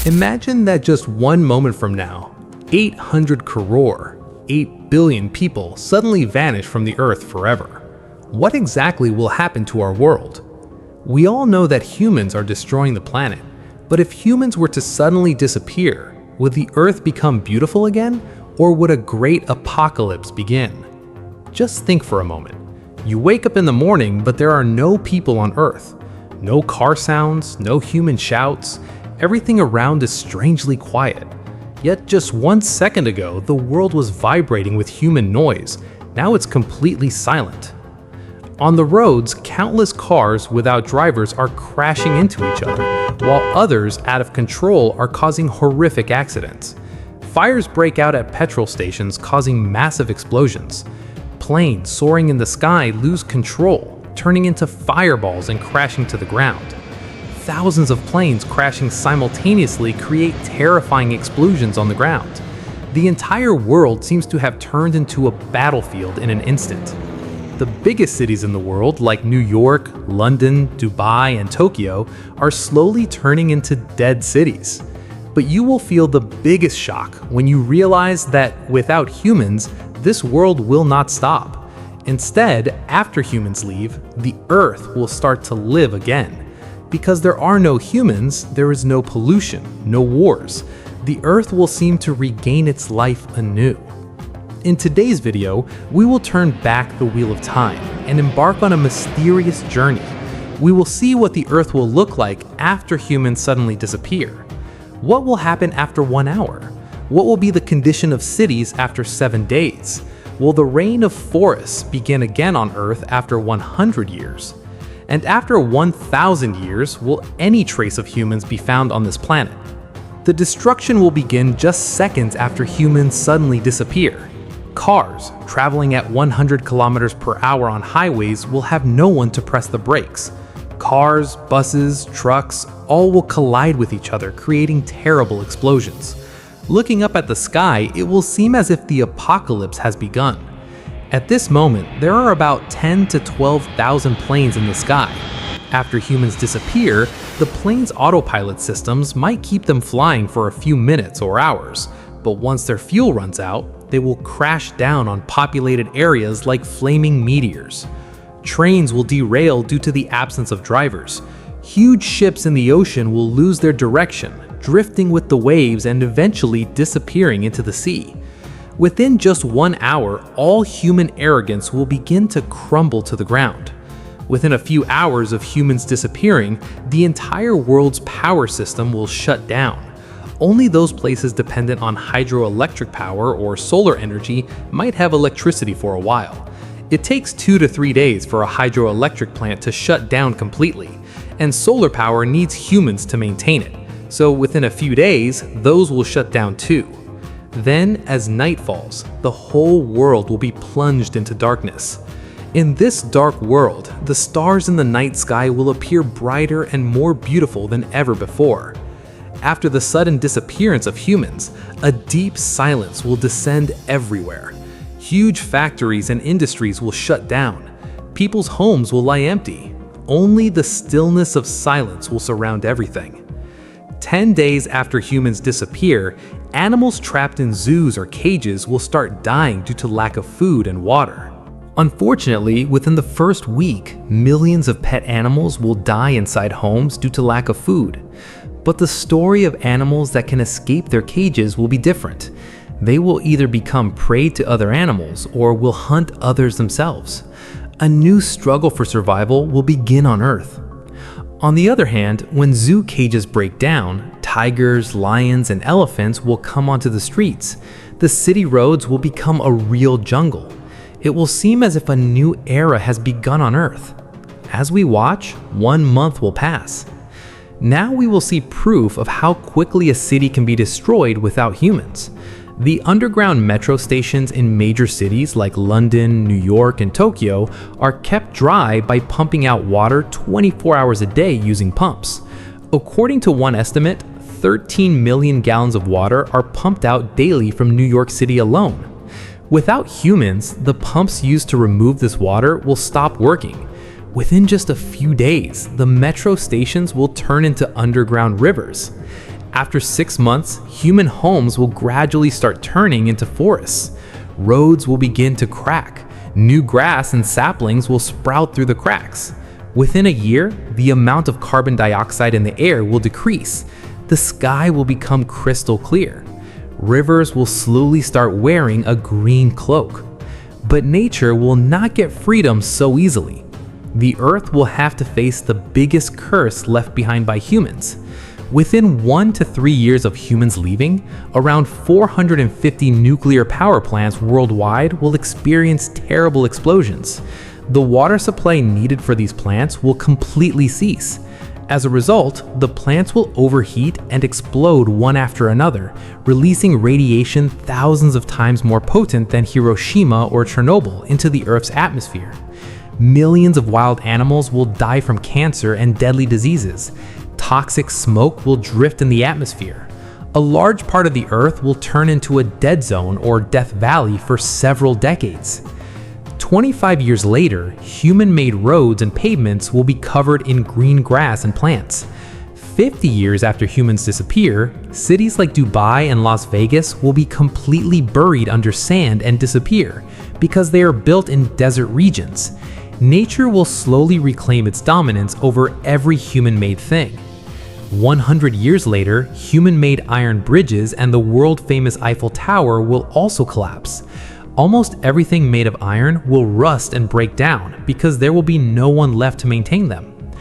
Imagine that just one moment from now, 800 crore, 8 billion people suddenly vanish from the Earth forever. What exactly will happen to our world? We all know that humans are destroying the planet, but if humans were to suddenly disappear, would the Earth become beautiful again, or would a great apocalypse begin? Just think for a moment. You wake up in the morning, but there are no people on Earth. No car sounds, no human shouts. Everything around is strangely quiet. Yet just 1 second ago, the world was vibrating with human noise. Now it's completely silent. On the roads, countless cars without drivers are crashing into each other, while others, out of control, are causing horrific accidents. Fires break out at petrol stations, causing massive explosions. Planes soaring in the sky lose control, turning into fireballs and crashing to the ground. Thousands of planes crashing simultaneously create terrifying explosions on the ground. The entire world seems to have turned into a battlefield in an instant. The biggest cities in the world, like New York, London, Dubai, and Tokyo, are slowly turning into dead cities. But you will feel the biggest shock when you realize that without humans, this world will not stop. Instead, after humans leave, the Earth will start to live again. Because there are no humans, there is no pollution, no wars. The Earth will seem to regain its life anew. In today's video, we will turn back the wheel of time and embark on a mysterious journey. We will see what the Earth will look like after humans suddenly disappear. What will happen after 1 hour? What will be the condition of cities after 7 days? Will the reign of forests begin again on Earth after 100 years? And after 1,000 years, will any trace of humans be found on this planet? The destruction will begin just seconds after humans suddenly disappear. Cars traveling at 100 kilometers per hour on highways will have no one to press the brakes. Cars, buses, trucks, all will collide with each other, creating terrible explosions. Looking up at the sky, it will seem as if the apocalypse has begun. At this moment, there are about 10 to 12,000 planes in the sky. After humans disappear, the plane's autopilot systems might keep them flying for a few minutes or hours, but once their fuel runs out, they will crash down on populated areas like flaming meteors. Trains will derail due to the absence of drivers. Huge ships in the ocean will lose their direction, drifting with the waves and eventually disappearing into the sea. Within just 1 hour, all human arrogance will begin to crumble to the ground. Within a few hours of humans disappearing, the entire world's power system will shut down. Only those places dependent on hydroelectric power or solar energy might have electricity for a while. It takes 2 to 3 days for a hydroelectric plant to shut down completely, and solar power needs humans to maintain it. So within a few days, those will shut down too. Then, as night falls, the whole world will be plunged into darkness. In this dark world, the stars in the night sky will appear brighter and more beautiful than ever before. After the sudden disappearance of humans, a deep silence will descend everywhere. Huge factories and industries will shut down. People's homes will lie empty. Only the stillness of silence will surround everything. 10 days after humans disappear, animals trapped in zoos or cages will start dying due to lack of food and water. Unfortunately, within the first week, millions of pet animals will die inside homes due to lack of food. But the story of animals that can escape their cages will be different. They will either become prey to other animals or will hunt others themselves. A new struggle for survival will begin on Earth. On the other hand, when zoo cages break down, tigers, lions, and elephants will come onto the streets. The city roads will become a real jungle. It will seem as if a new era has begun on Earth. As we watch, 1 month will pass. Now we will see proof of how quickly a city can be destroyed without humans. The underground metro stations in major cities like London, New York, and Tokyo are kept dry by pumping out water 24 hours a day using pumps. According to one estimate, 13 million gallons of water are pumped out daily from New York City alone. Without humans, the pumps used to remove this water will stop working. Within just a few days, the metro stations will turn into underground rivers. After 6 months, human homes will gradually start turning into forests. Roads will begin to crack. New grass and saplings will sprout through the cracks. Within a year, the amount of carbon dioxide in the air will decrease. The sky will become crystal clear. Rivers will slowly start wearing a green cloak. But nature will not get freedom so easily. The Earth will have to face the biggest curse left behind by humans. Within 1 to 3 years of humans leaving, around 450 nuclear power plants worldwide will experience terrible explosions. The water supply needed for these plants will completely cease. As a result, the plants will overheat and explode one after another, releasing radiation thousands of times more potent than Hiroshima or Chernobyl into the Earth's atmosphere. Millions of wild animals will die from cancer and deadly diseases. Toxic smoke will drift in the atmosphere. A large part of the Earth will turn into a dead zone or death valley for several decades. 25 years later, human-made roads and pavements will be covered in green grass and plants. 50 years after humans disappear, cities like Dubai and Las Vegas will be completely buried under sand and disappear because they are built in desert regions. Nature will slowly reclaim its dominance over every human-made thing. 100 years later, human-made iron bridges and the world-famous Eiffel Tower will also collapse. Almost everything made of iron will rust and break down because there will be no one left to maintain them.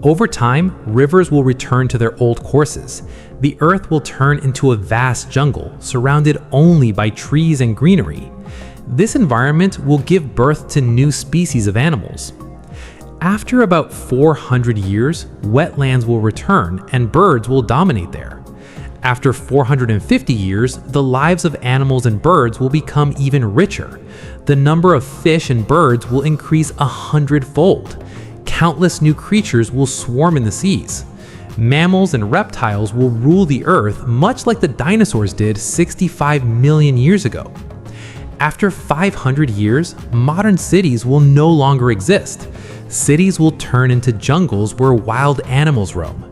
Over time, rivers will return to their old courses. The Earth will turn into a vast jungle, surrounded only by trees and greenery. This environment will give birth to new species of animals. After about 400 years, wetlands will return and birds will dominate there. After 450 years, the lives of animals and birds will become even richer. The number of fish and birds will increase 100-fold. Countless new creatures will swarm in the seas. Mammals and reptiles will rule the earth much like the dinosaurs did 65 million years ago. After 500 years, modern cities will no longer exist. Cities will turn into jungles where wild animals roam.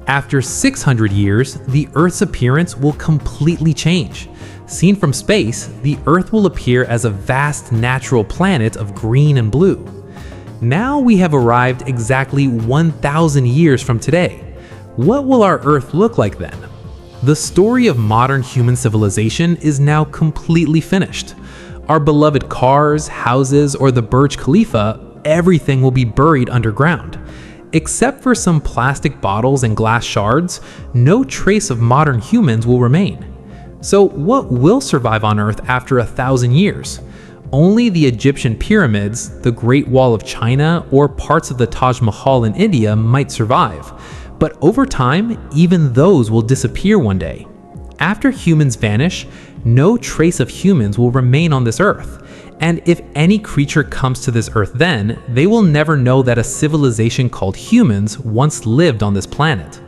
After 600 years, the Earth's appearance will completely change. Seen from space, the Earth will appear as a vast natural planet of green and blue. Now we have arrived exactly 1,000 years from today. What will our Earth look like then? The story of modern human civilization is now completely finished. Our beloved cars, houses, or the Burj Khalifa, everything will be buried underground. Except for some plastic bottles and glass shards, no trace of modern humans will remain. So what will survive on Earth after 1,000 years? Only the Egyptian pyramids, the Great Wall of China, or parts of the Taj Mahal in India might survive. But over time, even those will disappear one day. After humans vanish, no trace of humans will remain on this Earth. And if any creature comes to this Earth then, they will never know that a civilization called humans once lived on this planet.